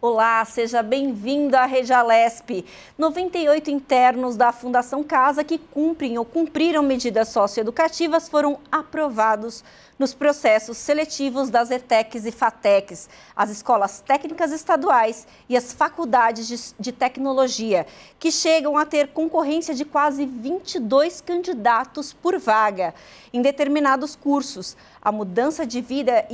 Olá, seja bem-vindo à Rede Alesp. 98 internos da Fundação Casa que cumprem ou cumpriram medidas socioeducativas foram aprovados nos processos seletivos das ETECs e FATECs, as escolas técnicas estaduais e as faculdades de tecnologia, que chegam a ter concorrência de quase 22 candidatos por vaga em determinados cursos. A mudança de vida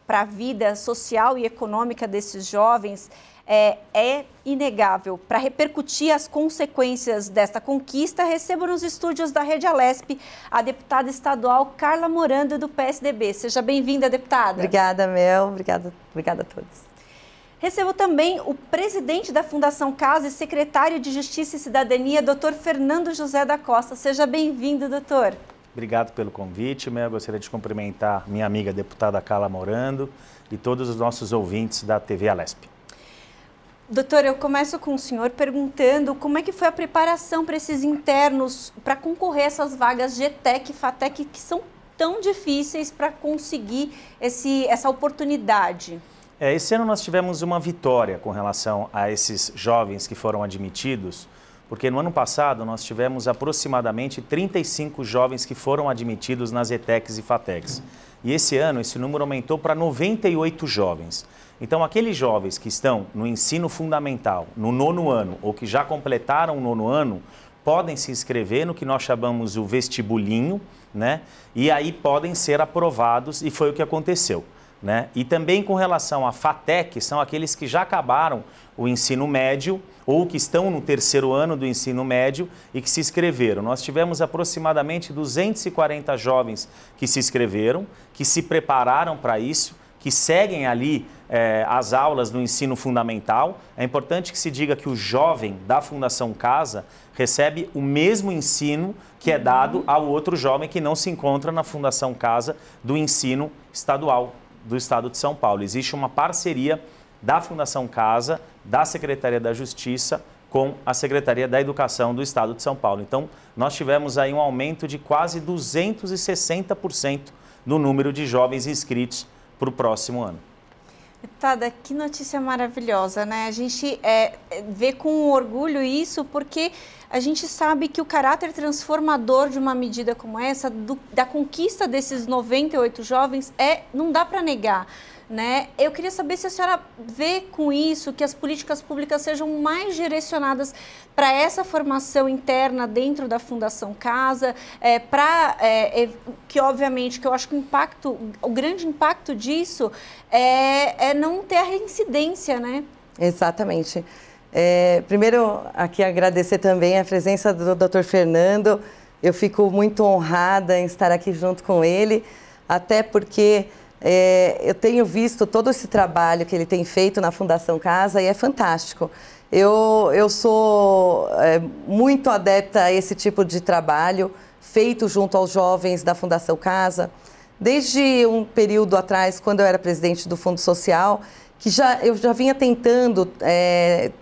para a vida social e econômica desses jovens é inegável. Para repercutir as consequências desta conquista, recebo nos estúdios da Rede Alesp a deputada estadual Carla Morando, do PSDB. Seja bem-vinda, deputada. Obrigada, Mel. Obrigada a todos. Recebo também o presidente da Fundação Casa e secretário de Justiça e Cidadania, doutor Fernando José da Costa. Seja bem-vindo, doutor. Obrigado pelo convite, Mel. Gostaria de cumprimentar minha amiga deputada Carla Morando e todos os nossos ouvintes da TV Alesp. Doutor, eu começo com o senhor perguntando como é que foi a preparação para esses internos para concorrer a essas vagas de ETEC e FATEC que são tão difíceis para conseguir essa oportunidade. Esse ano nós tivemos uma vitória com relação a esses jovens que foram admitidos, porque no ano passado nós tivemos aproximadamente 35 jovens que foram admitidos nas ETECs e FATECs. E esse ano esse número aumentou para 98 jovens. Então aqueles jovens que estão no ensino fundamental, no 9º ano, ou que já completaram o 9º ano, podem se inscrever no que nós chamamos o vestibulinho, né? E aí podem ser aprovados, e foi o que aconteceu. Né? E também com relação à FATEC, são aqueles que já acabaram o ensino médio ou que estão no 3º ano do ensino médio e que se inscreveram. Nós tivemos aproximadamente 240 jovens que se inscreveram, que se prepararam para isso, que seguem ali as aulas no ensino fundamental. É importante que se diga que o jovem da Fundação Casa recebe o mesmo ensino que é dado ao outro jovem que não se encontra na Fundação Casa do ensino estadual do Estado de São Paulo. Existe uma parceria da Fundação Casa, da Secretaria da Justiça, com a Secretaria da Educação do Estado de São Paulo. Então, nós tivemos aí um aumento de quase 260% no número de jovens inscritos para o próximo ano. Deputada, que notícia maravilhosa, né? A gente vê com orgulho isso porque a gente sabe que o caráter transformador de uma medida como essa, da conquista desses 98 jovens, não dá para negar, né? Eu queria saber se a senhora vê com isso que as políticas públicas sejam mais direcionadas para essa formação interna dentro da Fundação Casa, que obviamente que eu acho que o grande impacto disso é não ter a reincidência, né? Exatamente. Primeiro, aqui agradecer também a presença do Dr. Fernando. Eu fico muito honrada em estar aqui junto com ele, até porque eu tenho visto todo esse trabalho que ele tem feito na Fundação Casa e é fantástico. Eu sou muito adepta a esse tipo de trabalho feito junto aos jovens da Fundação Casa. Desde um período atrás, quando eu era presidente do Fundo Social, que eu já vinha tentando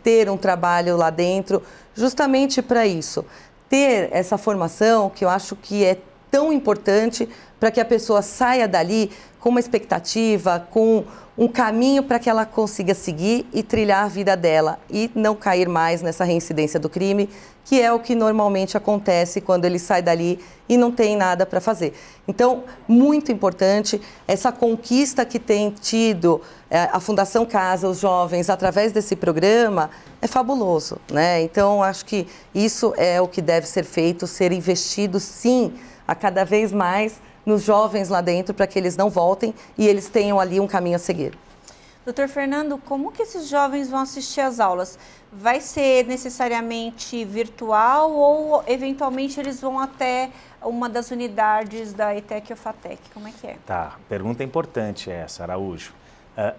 ter um trabalho lá dentro, justamente para isso. Ter essa formação, que eu acho que é tão importante para que a pessoa saia dali com uma expectativa, com um caminho para que ela consiga seguir e trilhar a vida dela e não cair mais nessa reincidência do crime, que é o que normalmente acontece quando ele sai dali e não tem nada para fazer. Então, muito importante, essa conquista que tem tido a Fundação Casa, os jovens, através desse programa, é fabuloso, né? Então, acho que isso é o que deve ser feito, ser investido, sim, a cada vez mais nos jovens lá dentro, para que eles não voltem e eles tenham ali um caminho a seguir. Doutor Fernando, como que esses jovens vão assistir às aulas? Vai ser necessariamente virtual ou, eventualmente, eles vão até uma das unidades da ETEC ou FATEC? Como é que é? Tá, pergunta importante essa, Araújo.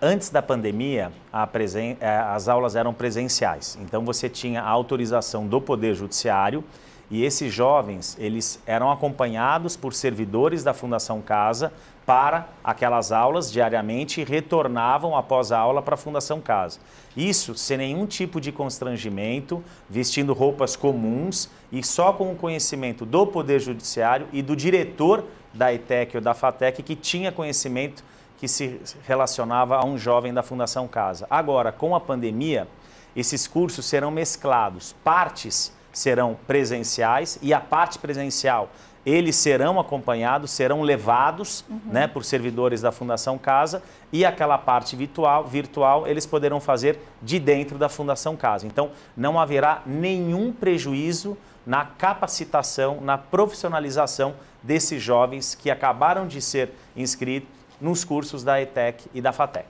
Antes da pandemia, as aulas eram presenciais. Então, você tinha a autorização do Poder Judiciário e esses jovens, eles eram acompanhados por servidores da Fundação Casa para aquelas aulas diariamente e retornavam após a aula para a Fundação Casa. Isso sem nenhum tipo de constrangimento, vestindo roupas comuns e só com o conhecimento do Poder Judiciário e do diretor da ETEC ou da FATEC que tinha conhecimento que se relacionava a um jovem da Fundação Casa. Agora, com a pandemia, esses cursos serão mesclados. Partes serão presenciais e a parte presencial, eles serão acompanhados, serão levados né, por servidores da Fundação Casa, e aquela parte virtual eles poderão fazer de dentro da Fundação Casa. Então, não haverá nenhum prejuízo na capacitação, na profissionalização desses jovens que acabaram de ser inscritos nos cursos da ETEC e da FATEC.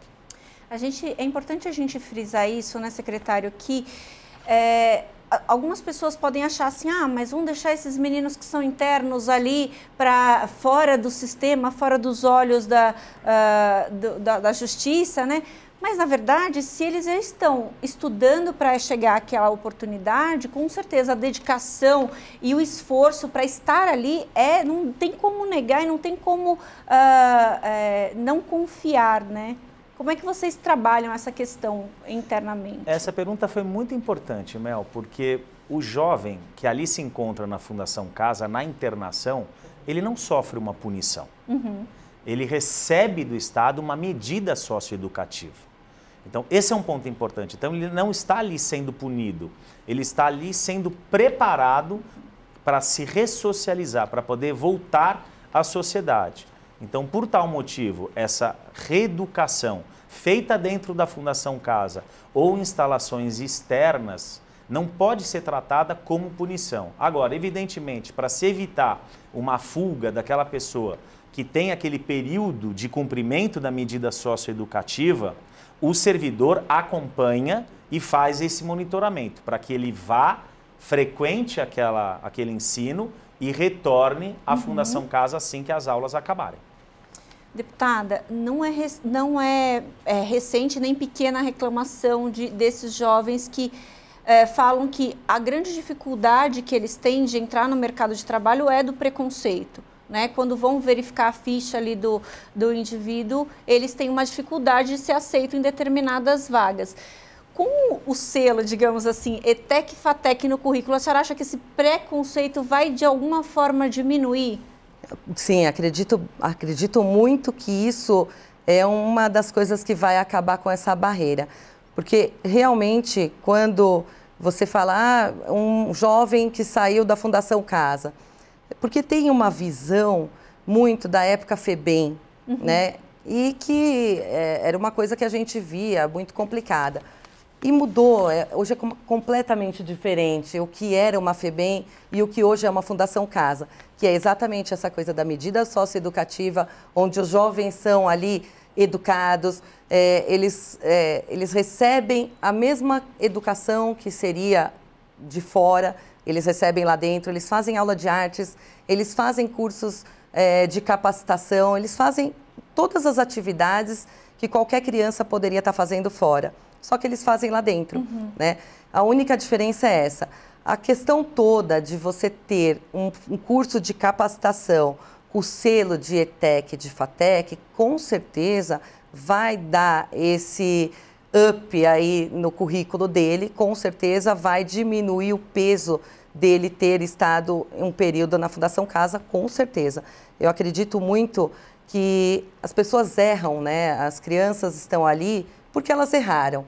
É importante a gente frisar isso, né, secretário, que algumas pessoas podem achar assim, mas vamos deixar esses meninos que são internos ali para fora do sistema, fora dos olhos da justiça, né? Mas, na verdade, se eles já estão estudando para chegar àquela oportunidade, com certeza a dedicação e o esforço para estar ali não tem como negar e não tem como não confiar, né? Como é que vocês trabalham essa questão internamente? Essa pergunta foi muito importante, Mel, porque o jovem que ali se encontra na Fundação Casa, na internação, ele não sofre uma punição. Ele recebe do Estado uma medida socioeducativa. Então, esse é um ponto importante. Então, ele não está ali sendo punido, ele está ali sendo preparado para se ressocializar, para poder voltar à sociedade. Então, por tal motivo, essa reeducação feita dentro da Fundação Casa ou instalações externas não pode ser tratada como punição. Agora, evidentemente, para se evitar uma fuga daquela pessoa que tem aquele período de cumprimento da medida socioeducativa, o servidor acompanha e faz esse monitoramento para que ele vá, frequente aquele ensino e retorne à Fundação Casa assim que as aulas acabarem. Deputada, não é recente nem pequena a reclamação desses jovens que falam que a grande dificuldade que eles têm de entrar no mercado de trabalho é do preconceito. Né? Quando vão verificar a ficha ali do indivíduo, eles têm uma dificuldade de ser aceito em determinadas vagas. Com o selo, digamos assim, ETEC e FATEC no currículo, a senhora acha que esse preconceito vai de alguma forma diminuir? Sim, acredito muito que isso é uma das coisas que vai acabar com essa barreira. Porque realmente, quando você fala, um jovem que saiu da Fundação Casa, porque tem uma visão muito da época FEBEM, né? E que era uma coisa que a gente via muito complicada. E mudou, hoje é completamente diferente o que era uma FEBEM e o que hoje é uma Fundação Casa, que é exatamente essa coisa da medida socioeducativa, onde os jovens são ali educados, eles recebem a mesma educação que seria de fora, eles recebem lá dentro, eles fazem aula de artes, eles fazem cursos de capacitação, eles fazem todas as atividades que qualquer criança poderia estar fazendo fora. Só que eles fazem lá dentro, né? A única diferença é essa. A questão toda de você ter um curso de capacitação com o selo de ETEC, de FATEC, com certeza vai dar esse up aí no currículo dele, com certeza vai diminuir o peso dele ter estado um período na Fundação Casa, com certeza. Eu acredito muito que as pessoas erram, né? As crianças estão ali porque elas erraram.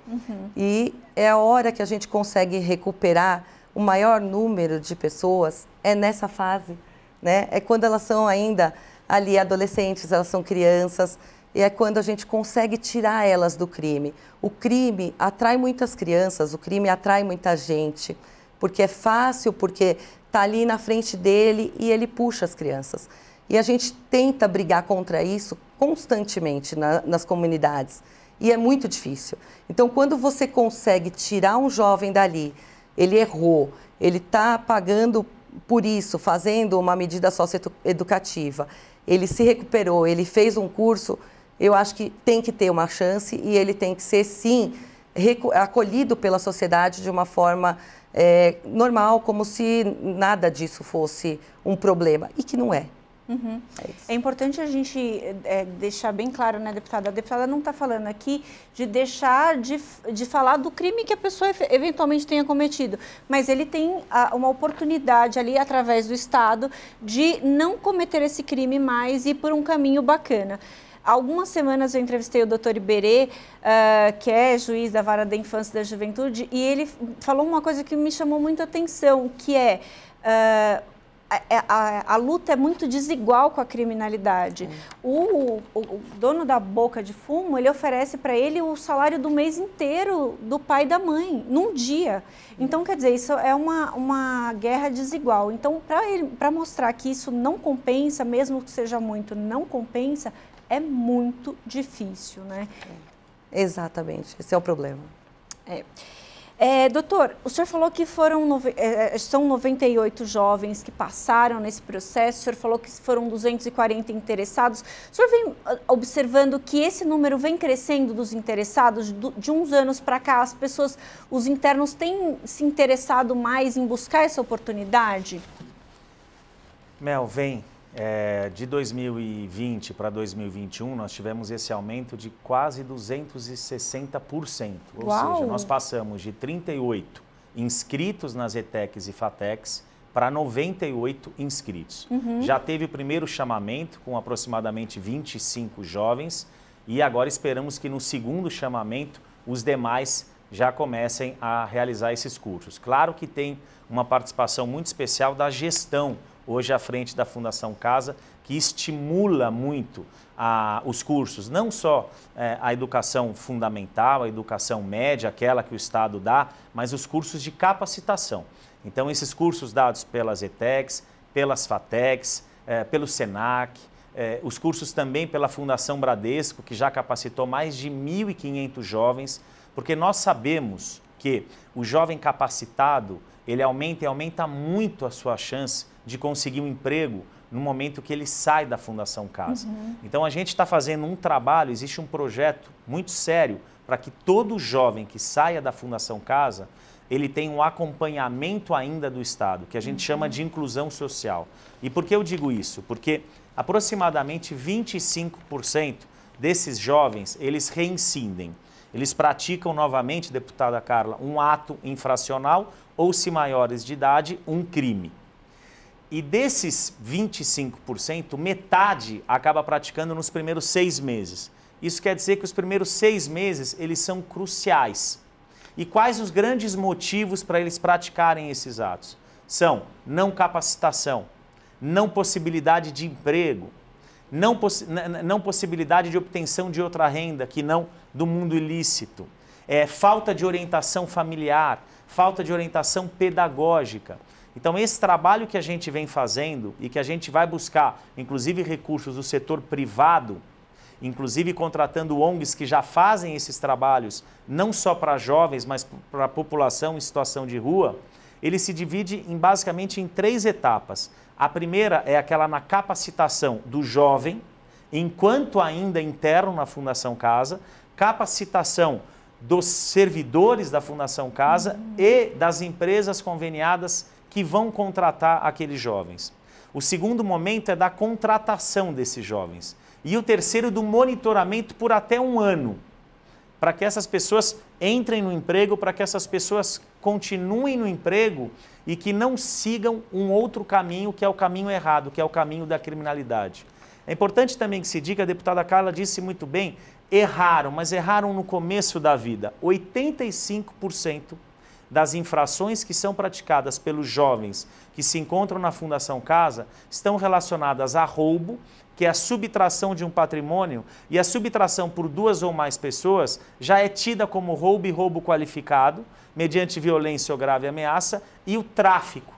E é a hora que a gente consegue recuperar o maior número de pessoas, é nessa fase, né? É quando elas são ainda ali adolescentes, elas são crianças, e é quando a gente consegue tirar elas do crime. O crime atrai muitas crianças, o crime atrai muita gente, porque é fácil, porque está ali na frente dele e ele puxa as crianças. E a gente tenta brigar contra isso constantemente nas comunidades. E é muito difícil. Então, quando você consegue tirar um jovem dali, ele errou, ele está pagando por isso, fazendo uma medida socioeducativa, ele se recuperou, ele fez um curso, eu acho que tem que ter uma chance e ele tem que ser, sim, acolhido pela sociedade de uma forma normal, como se nada disso fosse um problema, e que não é. É importante a gente deixar bem claro, né, deputada? A deputada não está falando aqui de deixar de falar do crime que a pessoa eventualmente tenha cometido, mas ele tem uma oportunidade ali, através do Estado, de não cometer esse crime mais e ir por um caminho bacana. Há algumas semanas eu entrevistei o Dr. Iberê, que é juiz da Vara da Infância e da Juventude, e ele falou uma coisa que me chamou muito a atenção, que é a luta é muito desigual com a criminalidade. O dono da boca de fumo, ele oferece para ele o salário do mês inteiro do pai e da mãe, num dia. Então, quer dizer, isso é uma guerra desigual. Então, para mostrar que isso não compensa, mesmo que seja muito, não compensa, é muito difícil, né? Exatamente, esse é o problema. Doutor, o senhor falou que são 98 jovens que passaram nesse processo, o senhor falou que foram 240 interessados. O senhor vem observando que esse número vem crescendo dos interessados? De uns anos para cá, os internos têm se interessado mais em buscar essa oportunidade? Mel, de 2020 para 2021, nós tivemos esse aumento de quase 260%. Ou seja, nós passamos de 38 inscritos nas ETECs e FATECs para 98 inscritos. Já teve o primeiro chamamento com aproximadamente 25 jovens e agora esperamos que no segundo chamamento os demais já comecem a realizar esses cursos. Claro que tem uma participação muito especial da gestão hoje à frente da Fundação Casa, que estimula muito os cursos, não só a educação fundamental, a educação média, aquela que o Estado dá, mas os cursos de capacitação. Então, esses cursos dados pelas ETECs, pelas FATECs, pelo SENAC, os cursos também pela Fundação Bradesco, que já capacitou mais de 1.500 jovens, porque nós sabemos que o jovem capacitado, ele aumenta muito a sua chance de conseguir um emprego no momento que ele sai da Fundação Casa. Então, a gente está fazendo um trabalho, existe um projeto muito sério para que todo jovem que saia da Fundação Casa, ele tenha um acompanhamento ainda do Estado, que a gente chama de inclusão social. E por que eu digo isso? Porque aproximadamente 25% desses jovens, eles reincidem. Eles praticam novamente, deputada Carla, um ato infracional ou, se maiores de idade, um crime. E desses 25%, metade acaba praticando nos primeiros 6 meses. Isso quer dizer que os primeiros 6 meses, eles são cruciais. E quais os grandes motivos para eles praticarem esses atos? São não capacitação, não possibilidade de emprego, não possibilidade de obtenção de outra renda que não do mundo ilícito, falta de orientação familiar, falta de orientação pedagógica. Então, esse trabalho que a gente vem fazendo e que a gente vai buscar, inclusive recursos do setor privado, inclusive contratando ONGs que já fazem esses trabalhos, não só para jovens, mas para a população em situação de rua, ele se divide basicamente em 3 etapas. A primeira é aquela na capacitação do jovem, enquanto ainda interno na Fundação Casa, capacitação dos servidores da Fundação Casa e das empresas conveniadas que vão contratar aqueles jovens. O segundo momento é da contratação desses jovens. E o terceiro do monitoramento por até 1 ano, para que essas pessoas entrem no emprego, para que essas pessoas continuem no emprego e que não sigam um outro caminho, que é o caminho errado, que é o caminho da criminalidade. É importante também que se diga, a deputada Carla disse muito bem, erraram, mas erraram no começo da vida. 85% das infrações que são praticadas pelos jovens que se encontram na Fundação Casa estão relacionadas a roubo, que é a subtração de um patrimônio, e a subtração por 2 ou mais pessoas já é tida como roubo e roubo qualificado, mediante violência ou grave ameaça, e o tráfico.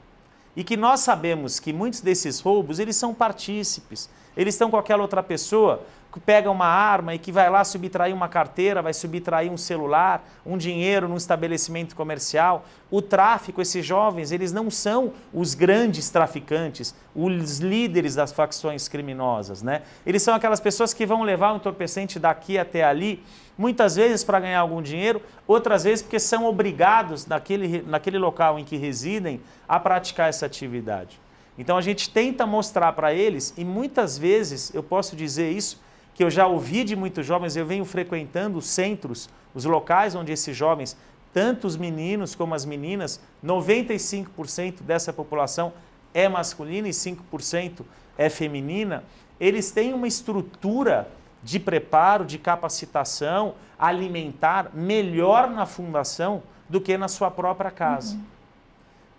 E que nós sabemos que muitos desses roubos, eles são partícipes, eles estão com aquela outra pessoa que pega uma arma e que vai lá subtrair uma carteira, vai subtrair um celular, um dinheiro num estabelecimento comercial. O tráfico, esses jovens, eles não são os grandes traficantes, os líderes das facções criminosas, né? Eles são aquelas pessoas que vão levar o entorpecente daqui até ali, muitas vezes para ganhar algum dinheiro, outras vezes porque são obrigados naquele local em que residem a praticar essa atividade. Então a gente tenta mostrar para eles, e muitas vezes, eu posso dizer isso, que eu já ouvi de muitos jovens, eu venho frequentando os centros, os locais onde esses jovens, tanto os meninos como as meninas, 95% dessa população é masculina e 5% é feminina, eles têm uma estrutura de preparo, de capacitação alimentar melhor na fundação do que na sua própria casa.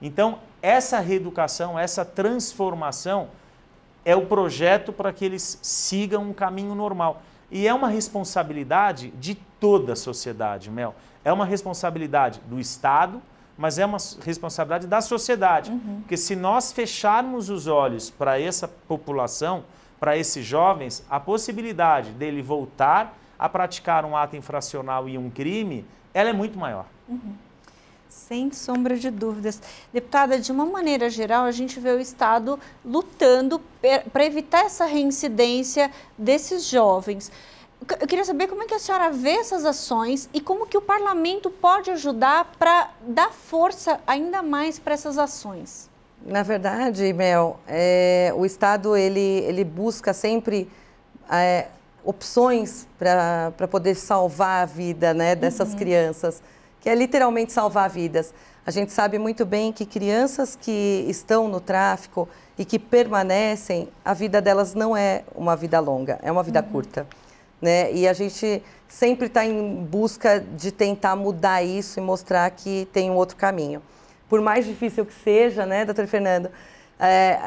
Então, essa reeducação, essa transformação é o projeto para que eles sigam um caminho normal. E é uma responsabilidade de toda a sociedade, Mel. É uma responsabilidade do Estado, mas é uma responsabilidade da sociedade. Porque se nós fecharmos os olhos para essa população, para esses jovens, a possibilidade dele voltar a praticar um ato infracional e um crime, ela é muito maior. Sem sombra de dúvidas. Deputada, de uma maneira geral, a gente vê o Estado lutando para evitar essa reincidência desses jovens. Eu queria saber como é que a senhora vê essas ações e como que o parlamento pode ajudar para dar força ainda mais para essas ações. Na verdade, Mel, o Estado ele busca sempre opções para poder salvar a vida, né, dessas crianças, que é literalmente salvar vidas. A gente sabe muito bem que crianças que estão no tráfico e que permanecem, a vida delas não é uma vida longa, é uma vida curta. Né? E a gente sempre está em busca de tentar mudar isso e mostrar que tem um outro caminho. Por mais difícil que seja, né, doutor Fernando,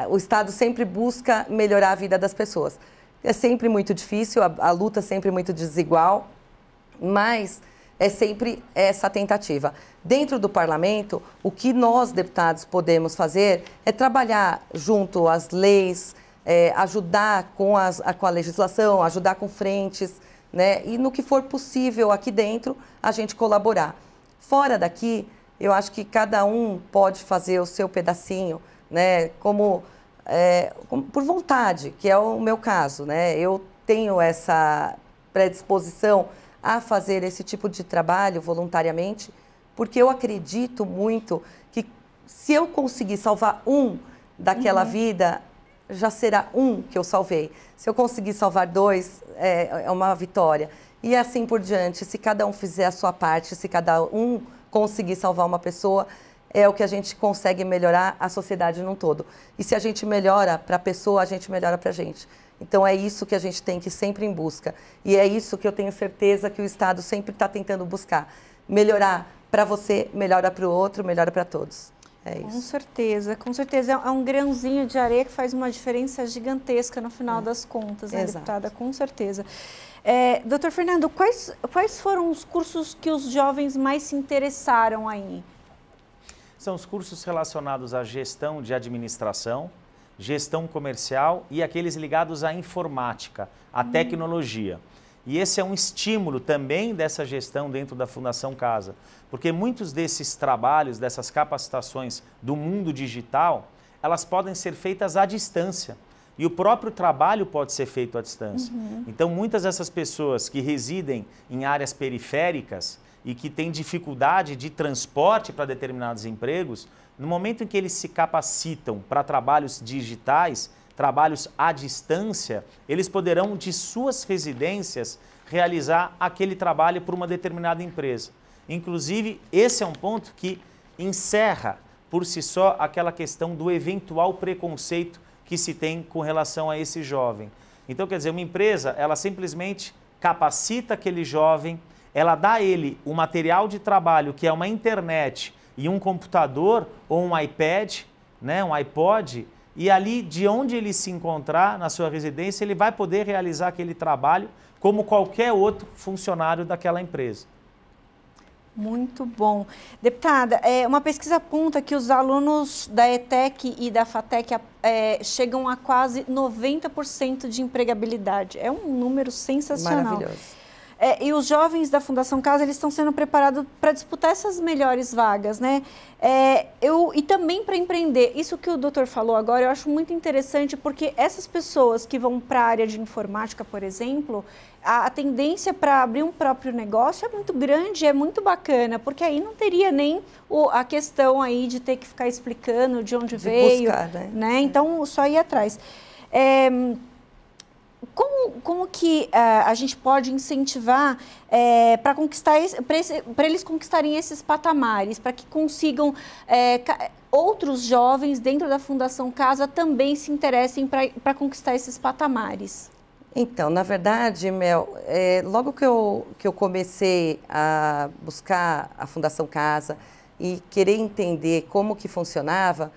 o Estado sempre busca melhorar a vida das pessoas. É sempre muito difícil, a luta é sempre muito desigual, mas é sempre essa tentativa. Dentro do parlamento, o que nós, deputados, podemos fazer é trabalhar junto às leis, ajudar com a legislação, ajudar com frentes, né? E no que for possível aqui dentro, a gente colaborar. Fora daqui, eu acho que cada um pode fazer o seu pedacinho, né? Como por vontade, que é o meu caso, né? Eu tenho essa predisposição a fazer esse tipo de trabalho voluntariamente, porque eu acredito muito que se eu conseguir salvar um daquela vida, já será um que eu salvei. Se eu conseguir salvar dois, é uma vitória. E assim por diante, se cada um fizer a sua parte, se cada um conseguir salvar uma pessoa, é o que a gente consegue melhorar a sociedade num todo. E se a gente melhora para a pessoa, a gente melhora para a gente. Então é isso que a gente tem que ir sempre em busca. E é isso que eu tenho certeza que o Estado sempre está tentando buscar. Melhorar para você, melhora para o outro, melhora para todos. É isso. Com certeza, com certeza. É um grãozinho de areia que faz uma diferença gigantesca no final das contas, né, deputada? Com certeza. Doutor Fernando, quais foram os cursos que os jovens mais se interessaram aí? São os cursos relacionados à gestão de administração, gestão comercial e aqueles ligados à informática, à tecnologia. E esse é um estímulo também dessa gestão dentro da Fundação Casa, porque muitos desses trabalhos, dessas capacitações do mundo digital, elas podem ser feitas à distância. E o próprio trabalho pode ser feito à distância. Então, muitas dessas pessoas que residem em áreas periféricas e que têm dificuldade de transporte para determinados empregos, no momento em que eles se capacitam para trabalhos digitais, trabalhos à distância, eles poderão, de suas residências, realizar aquele trabalho por uma determinada empresa. Inclusive, esse é um ponto que encerra, por si só, aquela questão do eventual preconceito que se tem com relação a esse jovem. Então, quer dizer, uma empresa, ela simplesmente capacita aquele jovem, ela dá a ele o material de trabalho, que é uma internet e um computador ou um iPad, né, um iPod, e ali, de onde ele se encontrar na sua residência, ele vai poder realizar aquele trabalho como qualquer outro funcionário daquela empresa. Muito bom. Deputada, uma pesquisa aponta que os alunos da ETEC e da FATEC chegam a quase 90% de empregabilidade. É um número sensacional. Maravilhoso. E os jovens da Fundação Casa, eles estão sendo preparados para disputar essas melhores vagas, né? E também para empreender. Isso que o doutor falou agora, eu acho muito interessante, porque essas pessoas que vão para a área de informática, por exemplo, a tendência para abrir um próprio negócio é muito grande, é muito bacana, porque aí não teria nem a questão aí de ter que ficar explicando de onde veio, buscar, né? Então, só ir atrás. Como que a gente pode incentivar para eles conquistarem esses patamares, para que consigam outros jovens dentro da Fundação Casa também se interessem para conquistar esses patamares? Então, na verdade, Mel, logo que eu comecei a buscar a Fundação Casa e querer entender como que funcionava,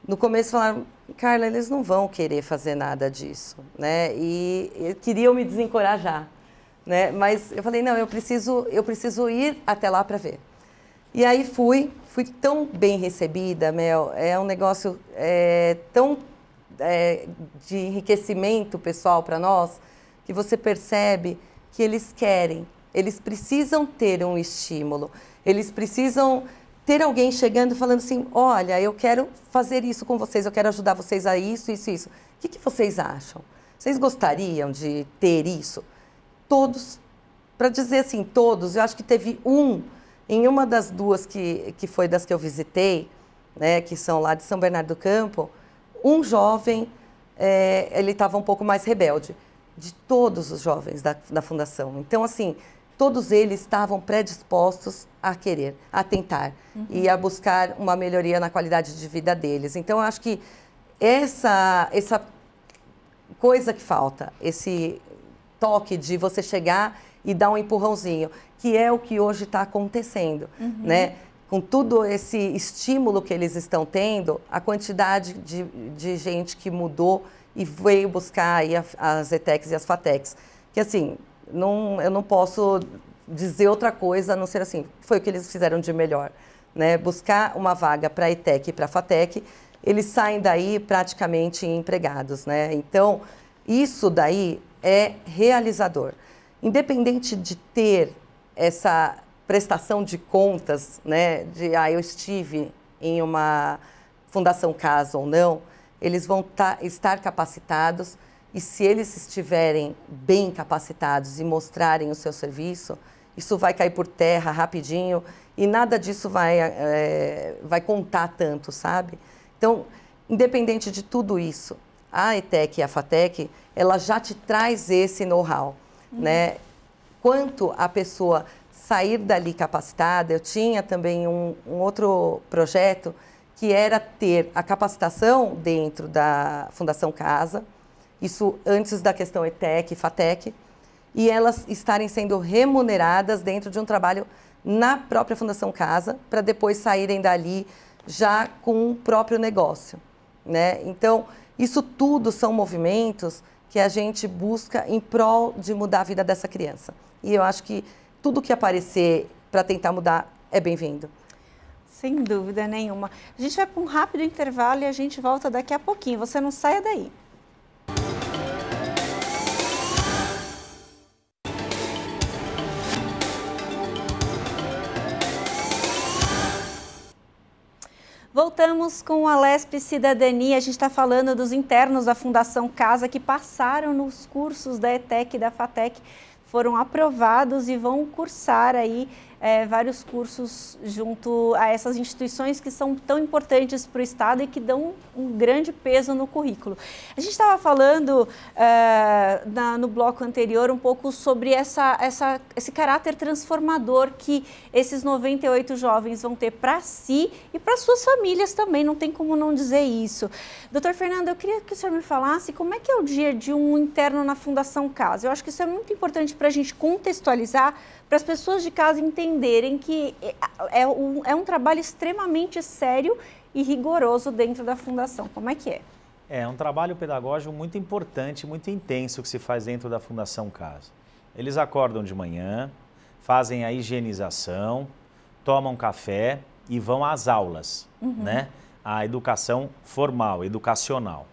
no começo falaram, Carla, eles não vão querer fazer nada disso, né? E queriam me desencorajar, né? Mas eu falei, não, eu preciso ir até lá para ver. E aí fui tão bem recebida, Mel, é um negócio tão de enriquecimento pessoal para nós, que você percebe que eles querem, eles precisam ter um estímulo, eles precisam ter alguém chegando falando assim, olha, eu quero fazer isso com vocês, eu quero ajudar vocês a isso, isso, isso. O que vocês acham? Vocês gostariam de ter isso? Todos, para dizer assim, todos, eu acho que teve em uma das duas que foi das que eu visitei, né, que são lá de São Bernardo do Campo, um jovem, ele estava um pouco mais rebelde, de todos os jovens da Fundação. Então, assim, todos eles estavam predispostos a querer, a tentar e a buscar uma melhoria na qualidade de vida deles. Então, eu acho que essa coisa que falta, esse toque de você chegar e dar um empurrãozinho, que é o que hoje está acontecendo, né? Com todo esse estímulo que eles estão tendo, a quantidade de gente que mudou e veio buscar aí as ETECs e as FATECs. Que assim, eu não posso dizer outra coisa a não ser assim, foi o que eles fizeram de melhor, né? Buscar uma vaga para a ETEC e para a FATEC, eles saem daí praticamente empregados, né? Então, isso daí é realizador. Independente de ter essa prestação de contas, né, eu estive em uma Fundação Casa ou não, eles vão estar capacitados e se eles estiverem bem capacitados e mostrarem o seu serviço, isso vai cair por terra rapidinho e nada disso vai contar tanto, sabe? Então, independente de tudo isso, a ETEC e a FATEC, ela já te traz esse know-how, né? Quanto a pessoa sair dali capacitada, eu tinha também um outro projeto que era ter a capacitação dentro da Fundação Casa, isso antes da questão ETEC e FATEC, e elas estarem sendo remuneradas dentro de um trabalho na própria Fundação Casa, para depois saírem dali já com o próprio negócio, né? Então, isso tudo são movimentos que a gente busca em prol de mudar a vida dessa criança. E eu acho que tudo que aparecer para tentar mudar é bem-vindo. Sem dúvida nenhuma. A gente vai para um rápido intervalo e a gente volta daqui a pouquinho. Você não saia daí. Voltamos com a Alesp Cidadania. A gente está falando dos internos da Fundação Casa que passaram nos cursos da ETEC e da FATEC, foram aprovados e vão cursar aí vários cursos junto a essas instituições que são tão importantes para o Estado e que dão um grande peso no currículo. A gente estava falando no bloco anterior um pouco sobre esse caráter transformador que esses 98 jovens vão ter para si e para suas famílias também, não tem como não dizer isso. Doutor Fernando, eu queria que o senhor me falasse como é que é o dia de um interno na Fundação Casa. Eu acho que isso é muito importante para a gente contextualizar, para as pessoas de casa entenderem que é um trabalho extremamente sério e rigoroso dentro da Fundação. Como é que é? É um trabalho pedagógico muito importante, muito intenso que se faz dentro da Fundação Casa. Eles acordam de manhã, fazem a higienização, tomam café e vão às aulas, né? A educação formal, educacional.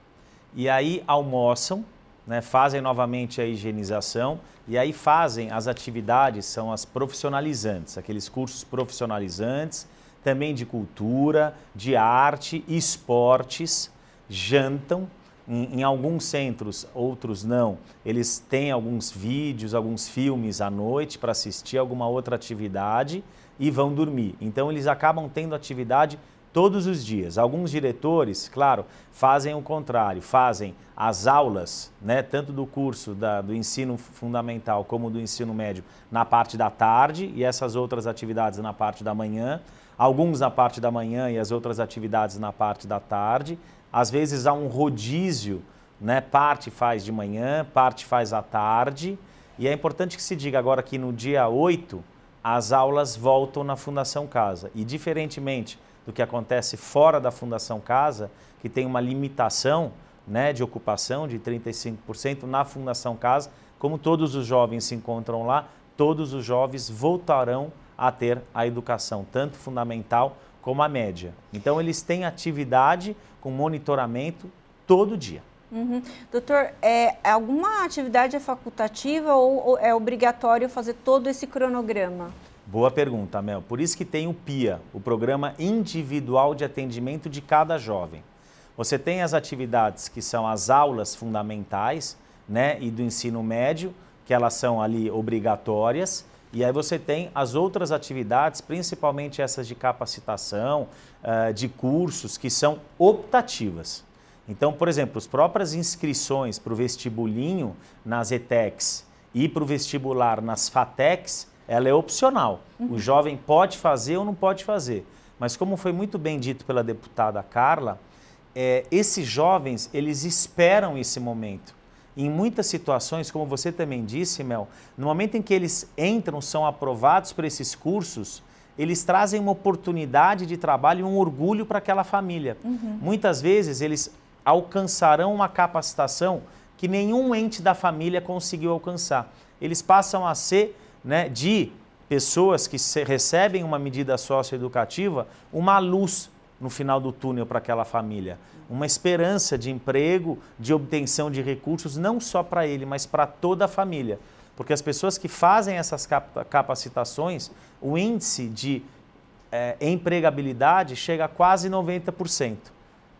E aí almoçam, né, fazem novamente a higienização e aí fazem as atividades, são as profissionalizantes, aqueles cursos profissionalizantes, também de cultura, de arte, esportes, jantam. Em alguns centros, outros não, eles têm alguns vídeos, alguns filmes à noite para assistir alguma outra atividade e vão dormir. Então eles acabam tendo atividade todos os dias. Alguns diretores, claro, fazem o contrário, fazem as aulas, né, tanto do curso do ensino fundamental como do ensino médio na parte da tarde e essas outras atividades na parte da manhã, alguns na parte da manhã e as outras atividades na parte da tarde. Às vezes há um rodízio né? Parte faz de manhã, parte faz à tarde. E é importante que se diga agora que no dia 8, as aulas voltam na Fundação Casa. E diferentemente do que acontece fora da Fundação Casa, que tem uma limitação, né, de ocupação de 35%, na Fundação Casa, como todos os jovens se encontram lá, todos os jovens voltarão a ter a educação, tanto fundamental como a média. Então, eles têm atividade com monitoramento todo dia. Uhum. Doutor, alguma atividade é facultativa ou é obrigatório fazer todo esse cronograma? Boa pergunta, Mel. Por isso que tem o PIA, o Programa Individual de Atendimento de cada jovem. Você tem as atividades que são as aulas fundamentais, né, e do ensino médio, que elas são ali obrigatórias, e aí você tem as outras atividades, principalmente essas de capacitação, de cursos, que são optativas. Então, por exemplo, as próprias inscrições para o vestibulinho nas ETECs e para o vestibular nas FATECs, ela é opcional. O jovem pode fazer ou não pode fazer. Mas como foi muito bem dito pela deputada Carla, esses jovens, eles esperam esse momento. Em muitas situações, como você também disse, Mel, no momento em que eles entram, são aprovados para esses cursos, eles trazem uma oportunidade de trabalho e um orgulho para aquela família. Muitas vezes, eles alcançarão uma capacitação que nenhum ente da família conseguiu alcançar. Eles passam a ser, né, de pessoas que recebem uma medida socioeducativa, uma luz no final do túnel para aquela família. Uma esperança de emprego, de obtenção de recursos, não só para ele, mas para toda a família. Porque as pessoas que fazem essas capacitações, o índice de empregabilidade chega a quase 90%.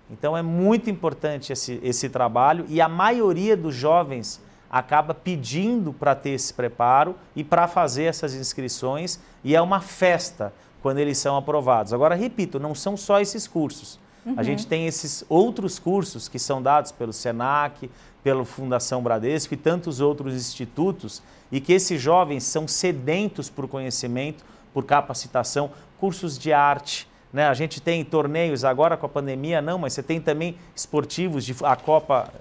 Então é muito importante esse trabalho e a maioria dos jovens acaba pedindo para ter esse preparo e para fazer essas inscrições, e é uma festa quando eles são aprovados. Agora, repito, não são só esses cursos. A gente tem esses outros cursos que são dados pelo SENAC, pela Fundação Bradesco e tantos outros institutos, e que esses jovens são sedentos por conhecimento, por capacitação, cursos de arte, né? A gente tem torneios agora com a pandemia, não, mas você tem também esportivos, a Copa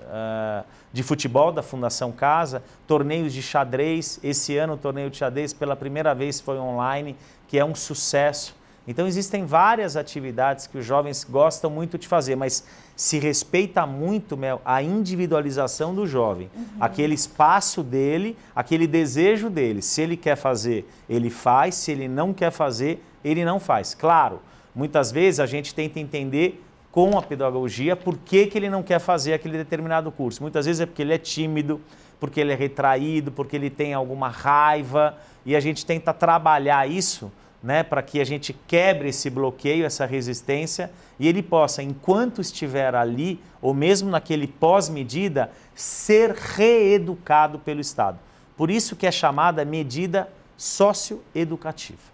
de Futebol da Fundação Casa, torneios de xadrez. Esse ano o torneio de xadrez pela primeira vez foi online, que é um sucesso. Então existem várias atividades que os jovens gostam muito de fazer, mas se respeita muito, Mel, a individualização do jovem. Aquele espaço dele, aquele desejo dele. Se ele quer fazer, ele faz. Se ele não quer fazer, ele não faz. Claro, muitas vezes a gente tenta entender com a pedagogia por que ele não quer fazer aquele determinado curso. Muitas vezes é porque ele é tímido, porque ele é retraído, porque ele tem alguma raiva, e a gente tenta trabalhar isso, né, para que a gente quebre esse bloqueio, essa resistência, e ele possa, enquanto estiver ali, ou mesmo naquele pós-medida, ser reeducado pelo Estado. Por isso que é chamada medida socioeducativa.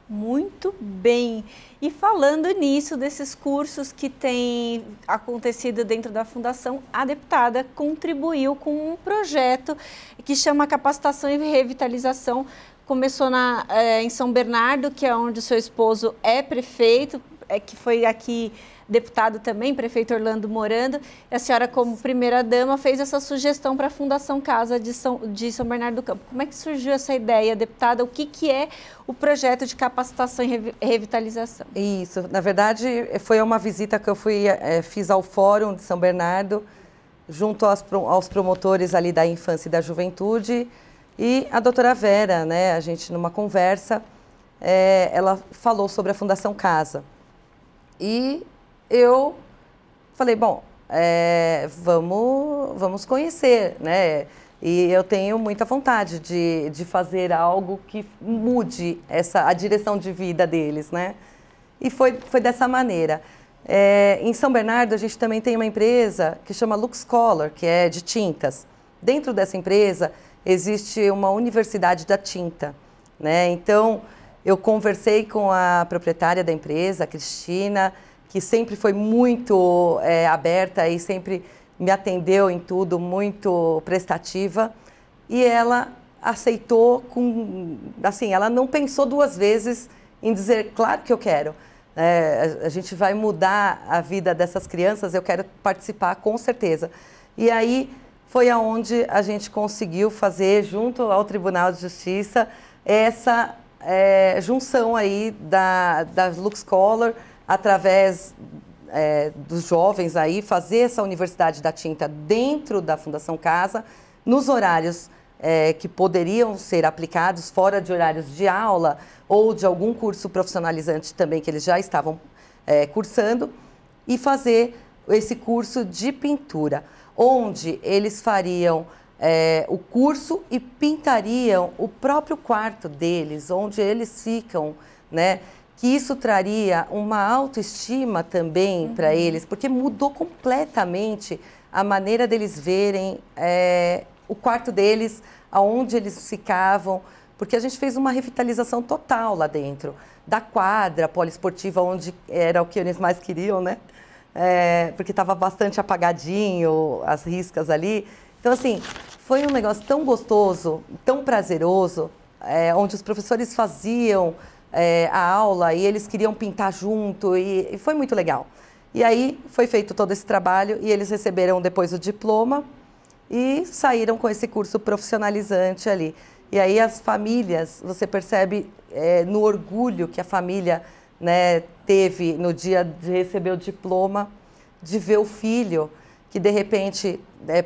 Muito bem. E falando nisso, desses cursos que têm acontecido dentro da Fundação, a deputada contribuiu com um projeto que chama Capacitação e Revitalização. Começou em São Bernardo, que é onde o seu esposo é prefeito, que foi aqui deputado também, prefeito Orlando Morando. E a senhora, como primeira-dama, fez essa sugestão para a Fundação Casa de São Bernardo do Campo. Como é que surgiu essa ideia, deputada? O que é o projeto de capacitação e revitalização? Isso, na verdade, foi uma visita que eu fiz ao Fórum de São Bernardo, junto aos promotores ali da infância e da juventude, e a doutora Vera, né, a gente numa conversa, ela falou sobre a Fundação Casa. E eu falei, bom, vamos conhecer, né? E eu tenho muita vontade de fazer algo que mude a direção de vida deles, né? E foi dessa maneira. Em São Bernardo, a gente também tem uma empresa que chama Lux Color, que é de tintas. Dentro dessa empresa, existe uma universidade da tinta, né? Então, eu conversei com a proprietária da empresa, a Cristina, que sempre foi muito aberta e sempre me atendeu em tudo, muito prestativa. E ela aceitou, assim, ela não pensou duas vezes em dizer, claro que eu quero. A gente vai mudar a vida dessas crianças, eu quero participar com certeza. E aí foi aonde a gente conseguiu fazer, junto ao Tribunal de Justiça, essa junção aí da Lux Color, através dos jovens aí, fazer essa Universidade da Tinta dentro da Fundação Casa, nos horários que poderiam ser aplicados, fora de horários de aula ou de algum curso profissionalizante também que eles já estavam cursando, e fazer esse curso de pintura, onde eles fariam o curso e pintariam o próprio quarto deles, onde eles ficam, né? Que isso traria uma autoestima também para eles, porque mudou completamente a maneira deles verem o quarto deles, aonde eles ficavam, porque a gente fez uma revitalização total lá dentro, da quadra poliesportiva, onde era o que eles mais queriam, né? Porque estava bastante apagadinho, as riscas ali. Então, assim, foi um negócio tão gostoso, tão prazeroso, onde os professores faziam a aula e eles queriam pintar junto, e foi muito legal. E aí foi feito todo esse trabalho e eles receberam depois o diploma e saíram com esse curso profissionalizante ali. E aí as famílias, você percebe no orgulho que a família, né, teve no dia de receber o diploma, de ver o filho que de repente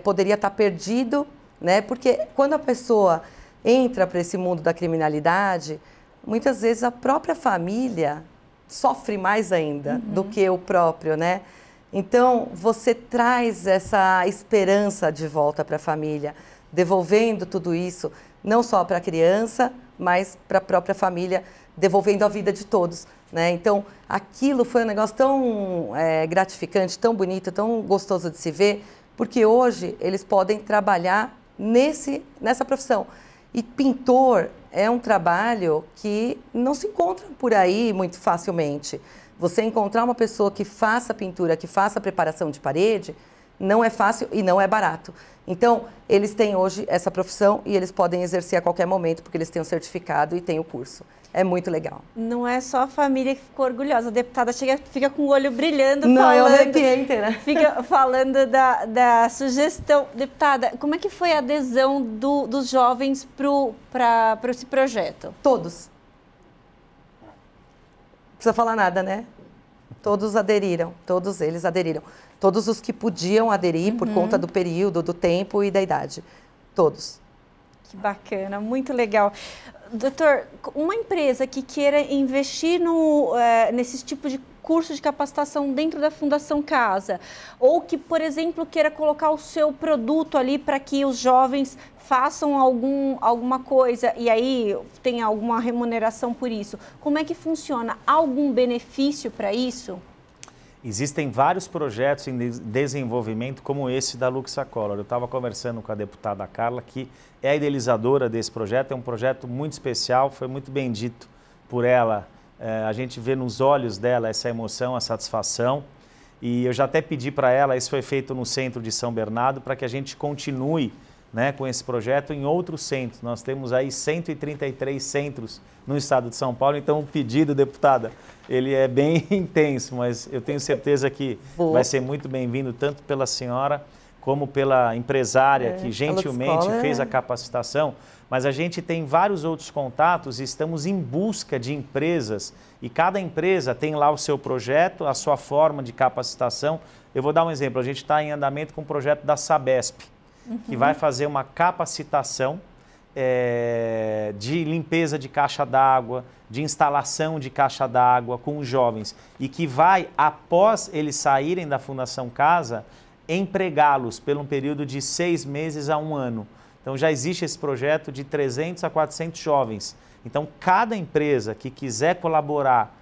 poderia estar perdido, né? Porque quando a pessoa entra para esse mundo da criminalidade, muitas vezes a própria família sofre mais ainda do que o próprio, né? Então, você traz essa esperança de volta para a família, devolvendo tudo isso, não só para a criança, mas para a própria família, devolvendo a vida de todos, né? Então, aquilo foi um negócio tão gratificante, tão bonito, tão gostoso de se ver, porque hoje eles podem trabalhar nessa profissão. E pintor é um trabalho que não se encontra por aí muito facilmente. Você encontrar uma pessoa que faça pintura, que faça preparação de parede, não é fácil e não é barato. Então, eles têm hoje essa profissão e eles podem exercer a qualquer momento, porque eles têm o certificado e têm o curso. É muito legal. Não é só a família que ficou orgulhosa. A deputada fica com o olho brilhando. Não, falando, eu arrepiei, né? Fica falando da sugestão. Deputada, como é que foi a adesão dos jovens para esse projeto? Todos. Não precisa falar nada, né? Todos aderiram, todos eles aderiram. Todos os que podiam aderir por conta do período, do tempo e da idade. Todos. Que bacana, muito legal. Doutor, uma empresa que queira investir nesse tipo de curso de capacitação dentro da Fundação Casa, ou que, por exemplo, queira colocar o seu produto ali para que os jovens façam alguma coisa e aí tem alguma remuneração por isso, como é que funciona? Há algum benefício para isso? Existem vários projetos em desenvolvimento como esse da Luxa Color. Eu estava conversando com a deputada Carla, que é a idealizadora desse projeto. É um projeto muito especial, foi muito bem dito por ela. A gente vê nos olhos dela essa emoção, a satisfação. E eu já até pedi para ela, isso foi feito no centro de São Bernardo, para que a gente continue, né, com esse projeto em outros centros. Nós temos aí 133 centros no estado de São Paulo, então o pedido, deputada, ele é bem intenso, mas eu tenho certeza que vai ser muito bem-vindo, tanto pela senhora como pela empresária que gentilmente fez a capacitação, mas a gente tem vários outros contatos e estamos em busca de empresas e cada empresa tem lá o seu projeto, a sua forma de capacitação. Eu vou dar um exemplo, a gente está em andamento com o projeto da Sabesp, que vai fazer uma capacitação de limpeza de caixa d'água, de instalação de caixa d'água com os jovens e que vai, após eles saírem da Fundação Casa, empregá-los por um período de 6 meses a 1 ano. Então já existe esse projeto de 300 a 400 jovens. Então cada empresa que quiser colaborar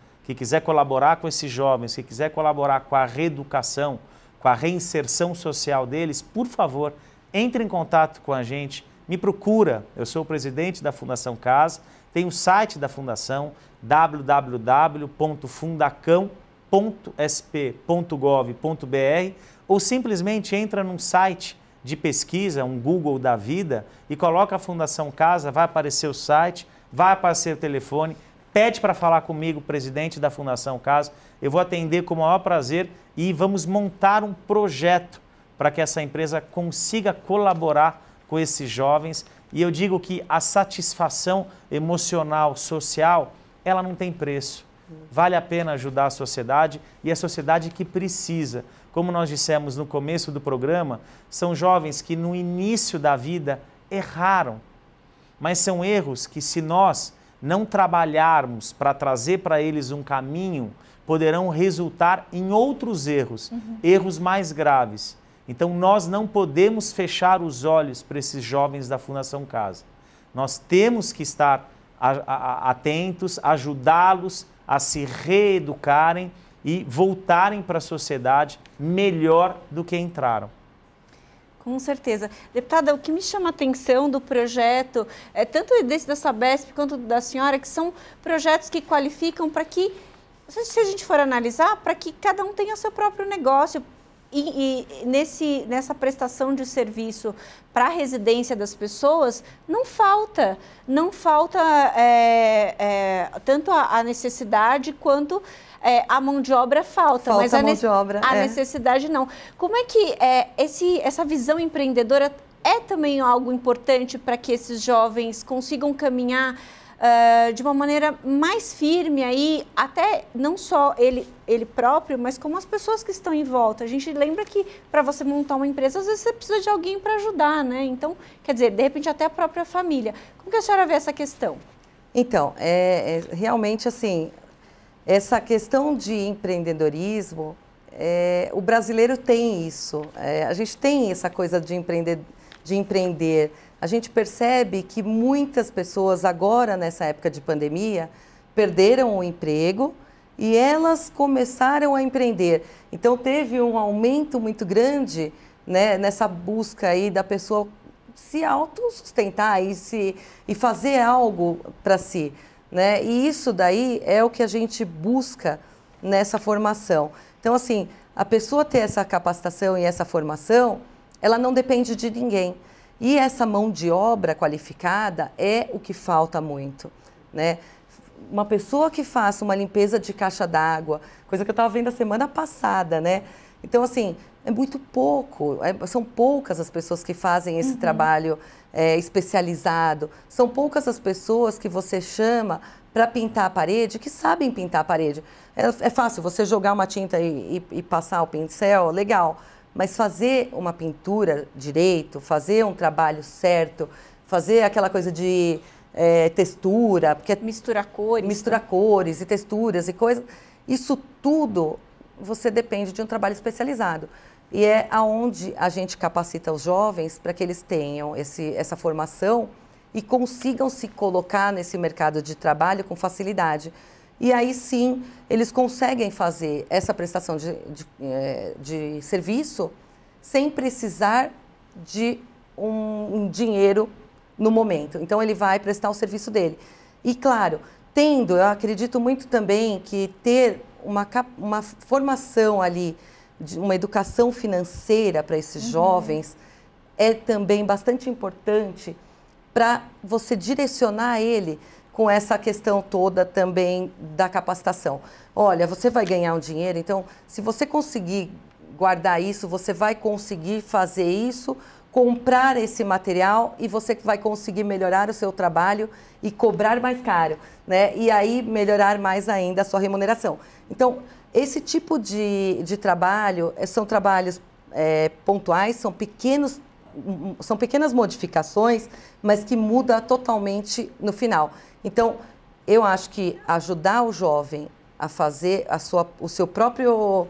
com esses jovens, que quiser colaborar com a reeducação, com a reinserção social deles, por favor, entre em contato com a gente, me procura, eu sou o presidente da Fundação Casa, tem o site da Fundação, www.fundacão.sp.gov.br ou simplesmente entra num site de pesquisa, um Google da vida e coloca a Fundação Casa, vai aparecer o site, vai aparecer o telefone, pede para falar comigo, presidente da Fundação Casa, eu vou atender com o maior prazer e vamos montar um projeto para que essa empresa consiga colaborar com esses jovens. E eu digo que a satisfação emocional, social, ela não tem preço. Vale a pena ajudar a sociedade e a sociedade que precisa. Como nós dissemos no começo do programa, são jovens que no início da vida erraram. Mas são erros que, se nós não trabalharmos para trazer para eles um caminho, poderão resultar em outros erros, erros mais graves. Então, nós não podemos fechar os olhos para esses jovens da Fundação Casa. Nós temos que estar atentos, ajudá-los a se reeducarem e voltarem para a sociedade melhor do que entraram. Com certeza. Deputada, o que me chama a atenção do projeto, tanto desse da Sabesp quanto da senhora, que são projetos que qualificam para que, se a gente for analisar, para que cada um tenha seu próprio negócio. E nessa prestação de serviço para a residência das pessoas, não falta tanto a necessidade quanto a mão de obra falta, mas a necessidade não. Como é que essa visão empreendedora é também algo importante para que esses jovens consigam caminhar de uma maneira mais firme aí, até não só ele próprio, mas como as pessoas que estão em volta. A gente lembra que para você montar uma empresa, às vezes você precisa de alguém para ajudar, né? Então, quer dizer, de repente até a própria família. Como que a senhora vê essa questão? Então, realmente assim, essa questão de empreendedorismo, o brasileiro tem isso. A gente tem essa coisa de empreender. A gente percebe que muitas pessoas agora, nessa época de pandemia, perderam o emprego e elas começaram a empreender. Então, teve um aumento muito grande, né, nessa busca aí da pessoa se autossustentar e fazer algo para si, né? E isso daí é o que a gente busca nessa formação. Então, assim, a pessoa ter essa capacitação e essa formação, ela não depende de ninguém. E essa mão de obra qualificada é o que falta muito, né? Uma pessoa que faça uma limpeza de caixa d'água, coisa que eu estava vendo a semana passada, né? Então, assim, é muito pouco, são poucas as pessoas que fazem esse trabalho especializado, são poucas as pessoas que você chama para pintar a parede, que sabem pintar a parede. É fácil você jogar uma tinta e passar o pincel, legal. Mas fazer uma pintura direito, fazer um trabalho certo, fazer aquela coisa de textura, porque misturar cores e texturas e coisas, isso tudo você depende de um trabalho especializado. E é aonde a gente capacita os jovens para que eles tenham essa formação e consigam se colocar nesse mercado de trabalho com facilidade. E aí sim, eles conseguem fazer essa prestação de serviço sem precisar de um dinheiro no momento. Então, ele vai prestar o serviço dele. E, claro, eu acredito muito também que ter uma formação ali, uma educação financeira para esses jovens é também bastante importante para você direcionar ele com essa questão toda também da capacitação. Olha, você vai ganhar um dinheiro, então, se você conseguir guardar isso, você vai conseguir fazer isso, comprar esse material e você vai conseguir melhorar o seu trabalho e cobrar mais caro, né? E aí melhorar mais ainda a sua remuneração. Então, esse tipo de trabalho são trabalhos pontuais, são pequenas modificações, mas que muda totalmente no final. Então, eu acho que ajudar o jovem a fazer o seu próprio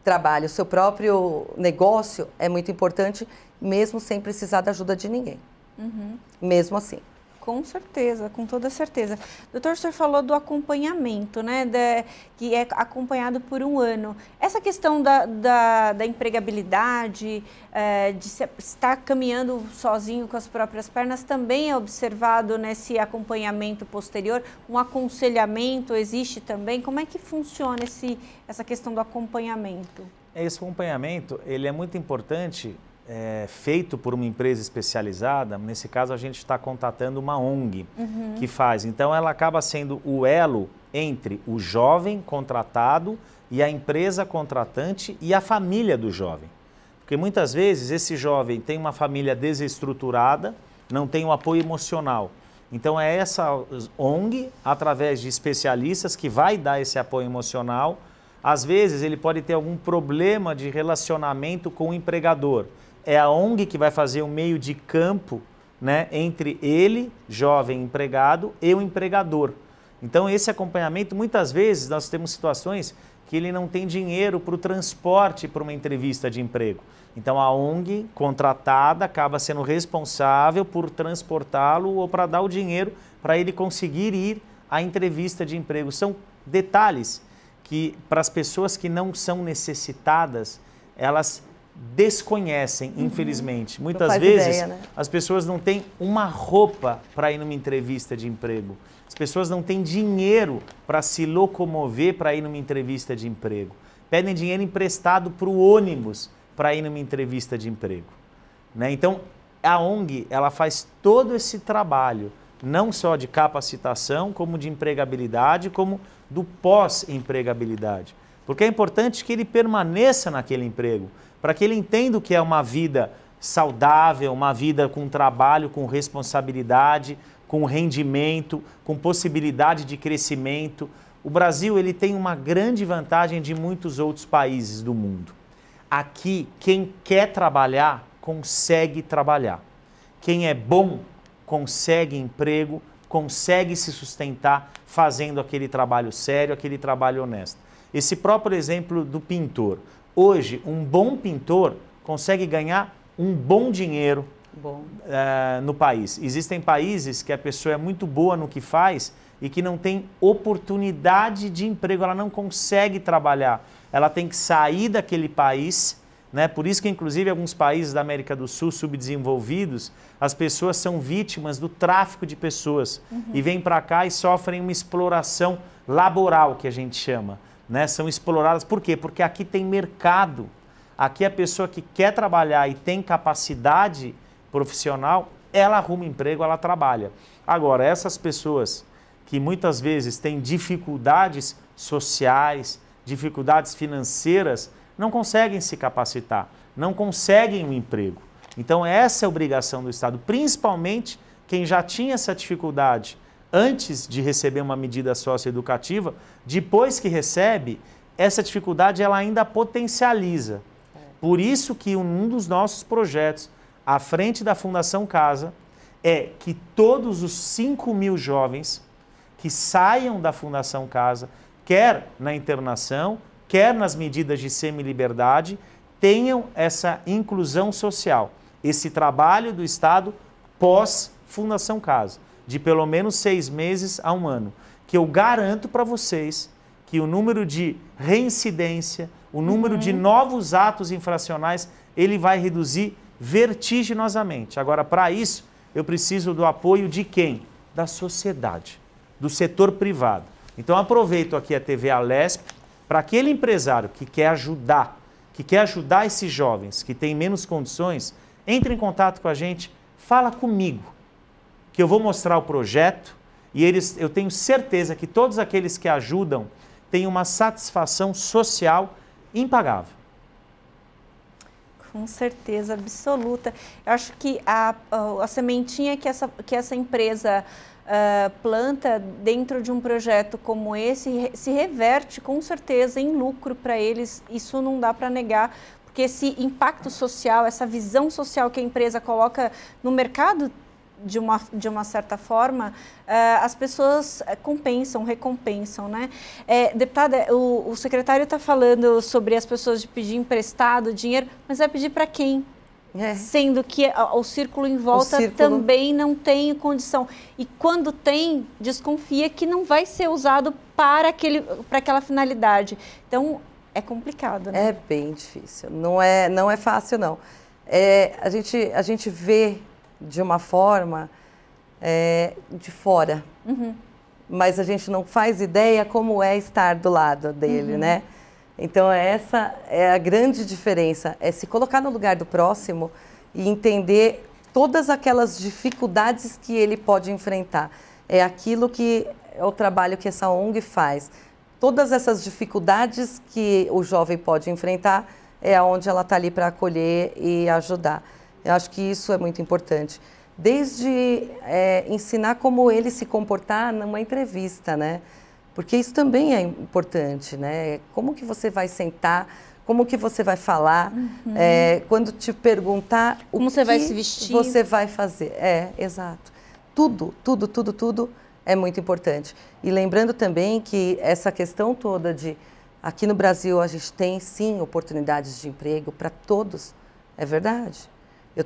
trabalho, o seu próprio negócio é muito importante, mesmo sem precisar da ajuda de ninguém. Mesmo assim. Com certeza, com toda certeza. Doutor, o senhor falou do acompanhamento, né, que é acompanhado por 1 ano. Essa questão da empregabilidade, de estar caminhando sozinho com as próprias pernas, também é observado nesse acompanhamento posterior? Um aconselhamento existe também? Como é que funciona essa questão do acompanhamento? Esse acompanhamento, ele é muito importante, feito por uma empresa especializada. Nesse caso, a gente está contatando uma ONG que faz. Então, ela acaba sendo o elo entre o jovem contratado e a empresa contratante e a família do jovem. Porque muitas vezes esse jovem tem uma família desestruturada, não tem um apoio emocional. Então é essa ONG, através de especialistas, que vai dar esse apoio emocional. Às vezes ele pode ter algum problema de relacionamento com o empregador. É a ONG que vai fazer um meio de campo, né, entre ele, jovem empregado, e o empregador. Então esse acompanhamento, muitas vezes nós temos situações que ele não tem dinheiro para o transporte para uma entrevista de emprego. Então a ONG contratada acaba sendo responsável por transportá-lo ou para dar o dinheiro para ele conseguir ir à entrevista de emprego. São detalhes que para as pessoas que não são necessitadas, elas desconhecem, infelizmente. Muitas vezes as pessoas não têm uma roupa para ir numa entrevista de emprego. As pessoas não têm dinheiro para se locomover para ir numa entrevista de emprego. Pedem dinheiro emprestado para o ônibus para ir numa entrevista de emprego. Né? Então, a ONG ela faz todo esse trabalho, não só de capacitação, como de empregabilidade, como do pós-empregabilidade. Porque é importante que ele permaneça naquele emprego, para que ele entenda o que é uma vida saudável, uma vida com trabalho, com responsabilidade, com rendimento, com possibilidade de crescimento. O Brasil ele tem uma grande vantagem de muitos outros países do mundo. Aqui, quem quer trabalhar, consegue trabalhar. Quem é bom, consegue emprego, consegue se sustentar fazendo aquele trabalho sério, aquele trabalho honesto. Esse próprio exemplo do pintor. Hoje, um bom pintor consegue ganhar um bom dinheiro no país. Existem países que a pessoa é muito boa no que faz e que não tem oportunidade de emprego, ela não consegue trabalhar. Ela tem que sair daquele país, né? Por isso que, inclusive, alguns países da América do Sul, subdesenvolvidos, as pessoas são vítimas do tráfico de pessoas e vêm para cá e sofrem uma exploração laboral, que a gente chama. Né? São exploradas. Por quê? Porque aqui tem mercado. Aqui a pessoa que quer trabalhar e tem capacidade profissional, ela arruma emprego, ela trabalha. Agora, essas pessoas que muitas vezes têm dificuldades sociais, dificuldades financeiras, não conseguem se capacitar, não conseguem um emprego. Então essa é a obrigação do Estado, principalmente quem já tinha essa dificuldade antes de receber uma medida socioeducativa, depois que recebe, essa dificuldade ela ainda potencializa. Por isso que um dos nossos projetos, à frente da Fundação Casa, é que todos os 5.000 jovens que saiam da Fundação Casa, quer na internação, quer nas medidas de semi-liberdade, tenham essa inclusão social, esse trabalho do Estado pós-Fundação Casa, de pelo menos 6 meses a 1 ano, que eu garanto para vocês que o número de reincidência, o número de novos atos infracionais, ele vai reduzir vertiginosamente. Agora, para isso, eu preciso do apoio de quem? Da sociedade, do setor privado. Então, aproveito aqui a TV Alesp para aquele empresário que quer ajudar esses jovens que têm menos condições, entre em contato com a gente, fala comigo, que eu vou mostrar o projeto e eu tenho certeza que todos aqueles que ajudam têm uma satisfação social impagável. Com certeza absoluta. Eu acho que a sementinha que essa empresa planta dentro de um projeto como esse se reverte com certeza em lucro para eles, isso não dá para negar, porque esse impacto social, essa visão social que a empresa coloca no mercado, de uma certa forma, as pessoas recompensam, né? Deputada, o secretário está falando sobre as pessoas de pedir emprestado dinheiro, mas vai pedir para quem? Sendo que o círculo em volta também não tem condição. E quando tem, desconfia que não vai ser usado para aquela finalidade. Então, é complicado, né? É bem difícil. Não é fácil, não. A gente vê de uma forma de fora, mas a gente não faz ideia como é estar do lado dele, né? Então, essa é a grande diferença, é se colocar no lugar do próximo e entender todas aquelas dificuldades que ele pode enfrentar. É aquilo que é o trabalho que essa ONG faz. todas essas dificuldades que o jovem pode enfrentar é onde ela está ali para acolher e ajudar. Eu acho que isso é muito importante. Desde ensinar como ele se comportar numa entrevista, né? Porque isso também é importante, né? Como que você vai sentar, como que você vai falar, quando te perguntar como você vai se vestir, você vai fazer. Exato. Tudo é muito importante. E lembrando também que essa questão toda de, aqui no Brasil a gente tem sim oportunidades de emprego para todos, é verdade. Eu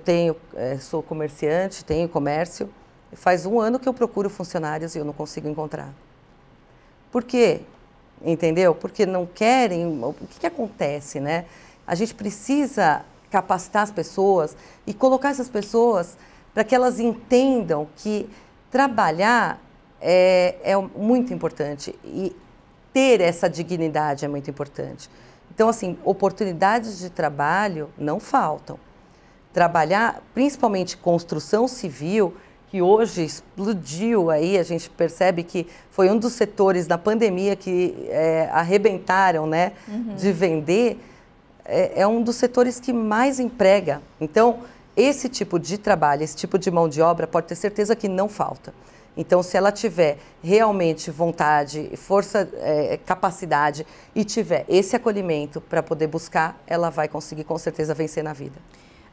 sou comerciante, tenho comércio, faz 1 ano que eu procuro funcionários e eu não consigo encontrar. Por quê? Entendeu? Porque não querem. O que acontece, né? A gente precisa capacitar as pessoas e colocar essas pessoas para que elas entendam que trabalhar é muito importante e ter essa dignidade é muito importante. Então, assim, oportunidades de trabalho não faltam. Trabalhar, principalmente construção civil, que hoje explodiu aí, a gente percebe que foi um dos setores na pandemia que arrebentaram, né, de vender, é um dos setores que mais emprega. Então, esse tipo de trabalho, esse tipo de mão de obra, pode ter certeza que não falta. Então, se ela tiver realmente vontade, força, capacidade e tiver esse acolhimento para poder buscar, ela vai conseguir com certeza vencer na vida.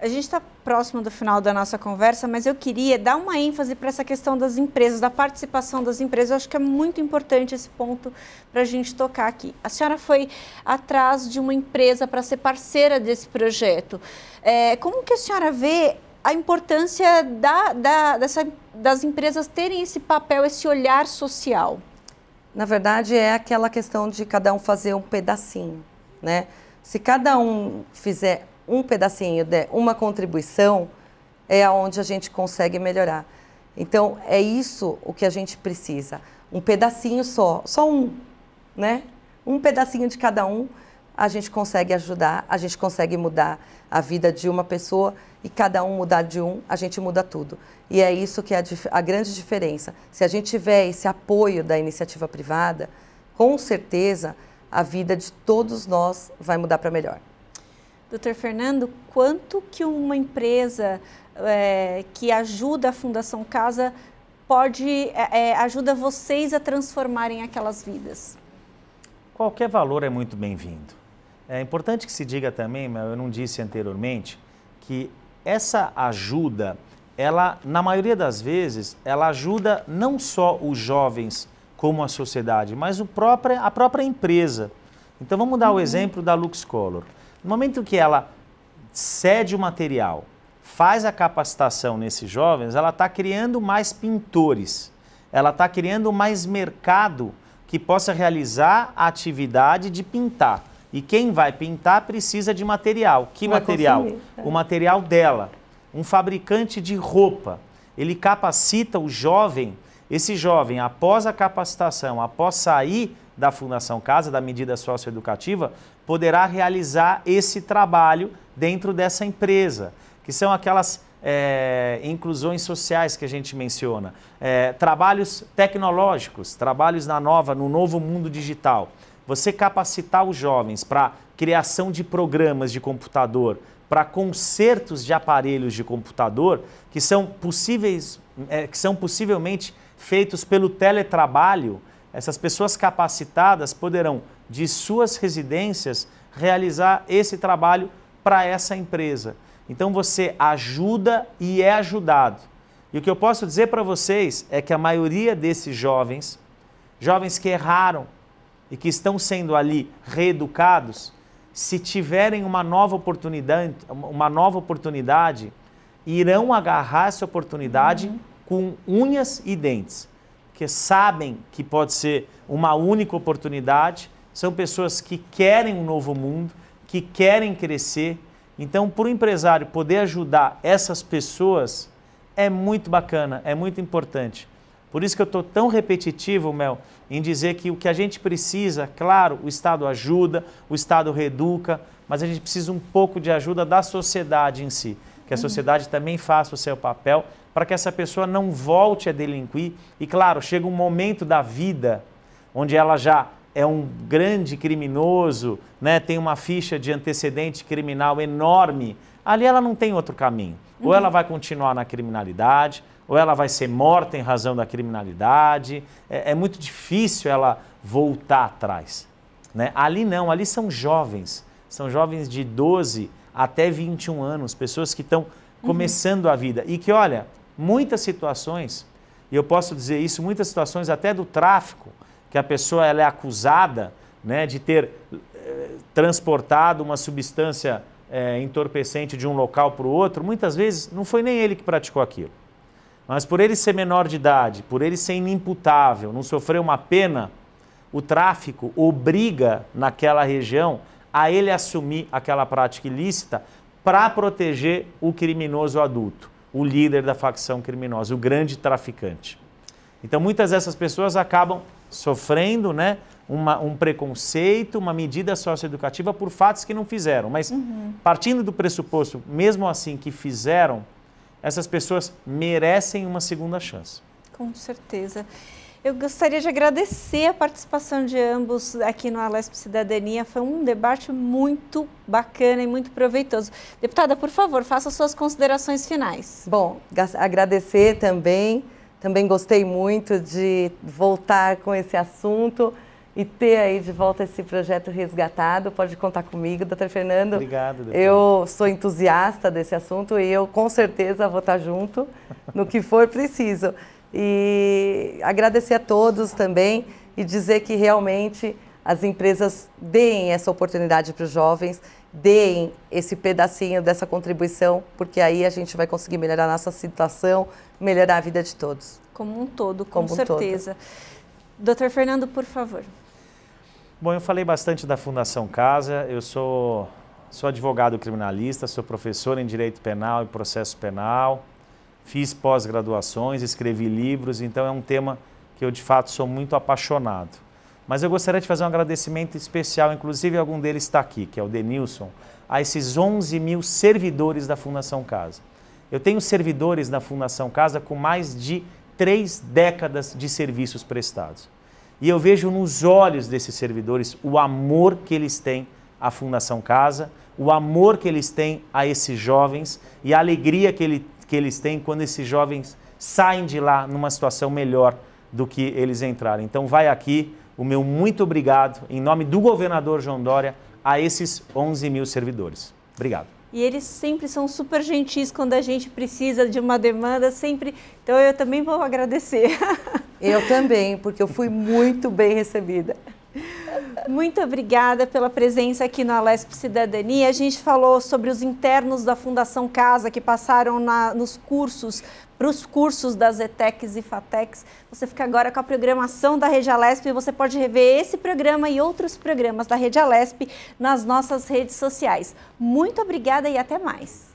A gente está próximo do final da nossa conversa, mas eu queria dar uma ênfase para essa questão das empresas, da participação das empresas. Eu acho que é muito importante esse ponto para a gente tocar aqui. A senhora foi atrás de uma empresa para ser parceira desse projeto. Como que a senhora vê a importância das empresas terem esse papel, esse olhar social? Na verdade, é aquela questão de cada um fazer um pedacinho, né? Se cada um fizer um pedacinho, der uma contribuição, é onde a gente consegue melhorar. Então, é isso o que a gente precisa. Um pedacinho só um, né? Um pedacinho de cada um, a gente consegue ajudar, a gente consegue mudar a vida de uma pessoa e cada um mudar de um, a gente muda tudo. E é isso que é a grande diferença. Se a gente tiver esse apoio da iniciativa privada, com certeza a vida de todos nós vai mudar para melhor. Doutor Fernando, quanto que uma empresa que ajuda a Fundação Casa ajuda vocês a transformarem aquelas vidas? Qualquer valor é muito bem-vindo. É importante que se diga também, mas eu não disse anteriormente, que essa ajuda, ela, na maioria das vezes, ela ajuda não só os jovens como a sociedade, mas a própria empresa. Então vamos dar o exemplo da LuxColor. No momento que ela cede o material, faz a capacitação nesses jovens, ela está criando mais pintores, ela está criando mais mercado que possa realizar a atividade de pintar. E quem vai pintar precisa de material. Que material? O material dela. Um fabricante de roupa. Ele capacita o jovem, esse jovem, após a capacitação, após sair da Fundação Casa, da medida socioeducativa, poderá realizar esse trabalho dentro dessa empresa, que são aquelas inclusões sociais que a gente menciona, trabalhos tecnológicos, trabalhos no novo mundo digital. Você capacitar os jovens para criação de programas de computador, para consertos de aparelhos de computador, que são possivelmente feitos pelo teletrabalho. Essas pessoas capacitadas poderão, de suas residências, realizar esse trabalho para essa empresa. Então você ajuda e é ajudado. E o que eu posso dizer para vocês é que a maioria desses jovens que erraram e que estão sendo ali reeducados, se tiverem uma nova oportunidade, irão agarrar essa oportunidade com unhas e dentes. Que sabem que pode ser uma única oportunidade, são pessoas que querem um novo mundo, que querem crescer. Então, para o empresário poder ajudar essas pessoas, é muito bacana, é muito importante. Por isso que eu estou tão repetitivo, Mel, em dizer que o que a gente precisa, claro, o Estado ajuda, o Estado reeduca, mas a gente precisa um pouco de ajuda da sociedade em si, que a sociedade também faça o seu papel, para que essa pessoa não volte a delinquir. E claro, chega um momento da vida onde ela já é um grande criminoso, né, tem uma ficha de antecedente criminal enorme, ali ela não tem outro caminho. Ou ela vai continuar na criminalidade, ou ela vai ser morta em razão da criminalidade. É muito difícil ela voltar atrás, né? Ali não, ali são jovens de 12 até 21 anos, pessoas que estão começando a vida. E que, olha, muitas situações, e eu posso dizer isso, muitas situações até do tráfico, que a pessoa ela é acusada, né, de ter transportado uma substância entorpecente de um local para o outro, muitas vezes não foi nem ele que praticou aquilo. Mas por ele ser menor de idade, por ele ser inimputável, não sofrer uma pena, o tráfico obriga naquela região a ele assumir aquela prática ilícita para proteger o criminoso adulto, o líder da facção criminosa, o grande traficante. Então muitas dessas pessoas acabam sofrendo, né, um preconceito, uma medida socioeducativa por fatos que não fizeram. Mas partindo do pressuposto, mesmo assim, que fizeram, essas pessoas merecem uma segunda chance. Com certeza. Eu gostaria de agradecer a participação de ambos aqui no Alesp Cidadania. Foi um debate muito bacana e muito proveitoso. Deputada, por favor, faça suas considerações finais. Bom, agradecer também. Também gostei muito de voltar com esse assunto e ter aí de volta esse projeto resgatado. Pode contar comigo, doutor Fernando. Obrigado, doutor. Eu sou entusiasta desse assunto e eu com certeza vou estar junto no que for preciso. E agradecer a todos também e dizer que realmente as empresas deem essa oportunidade para os jovens, deem esse pedacinho dessa contribuição, porque aí a gente vai conseguir melhorar a nossa situação, melhorar a vida de todos. Como um todo, com certeza. Doutor Fernando, por favor. Bom, eu falei bastante da Fundação Casa, eu sou advogado criminalista, sou professor em Direito Penal e Processo Penal, fiz pós-graduações, escrevi livros, então é um tema que eu de fato sou muito apaixonado. Mas eu gostaria de fazer um agradecimento especial, inclusive algum deles está aqui, que é o Denilson, a esses 11 mil servidores da Fundação Casa. Eu tenho servidores na Fundação Casa com mais de 3 décadas de serviços prestados. E eu vejo nos olhos desses servidores o amor que eles têm à Fundação Casa, o amor que eles têm a esses jovens e a alegria que eles têm quando esses jovens saem de lá numa situação melhor do que eles entraram. Então vai aqui o meu muito obrigado, em nome do governador João Dória, a esses 11 mil servidores. Obrigado. E eles sempre são super gentis quando a gente precisa de uma demanda, sempre. Então eu também vou agradecer. Eu também, porque eu fui muito bem recebida. Muito obrigada pela presença aqui no Alesp Cidadania. A gente falou sobre os internos da Fundação Casa que passaram nos cursos, para os cursos das ETECs e FATECs. Você fica agora com a programação da Rede Alesp e você pode rever esse programa e outros programas da Rede Alesp nas nossas redes sociais. Muito obrigada e até mais.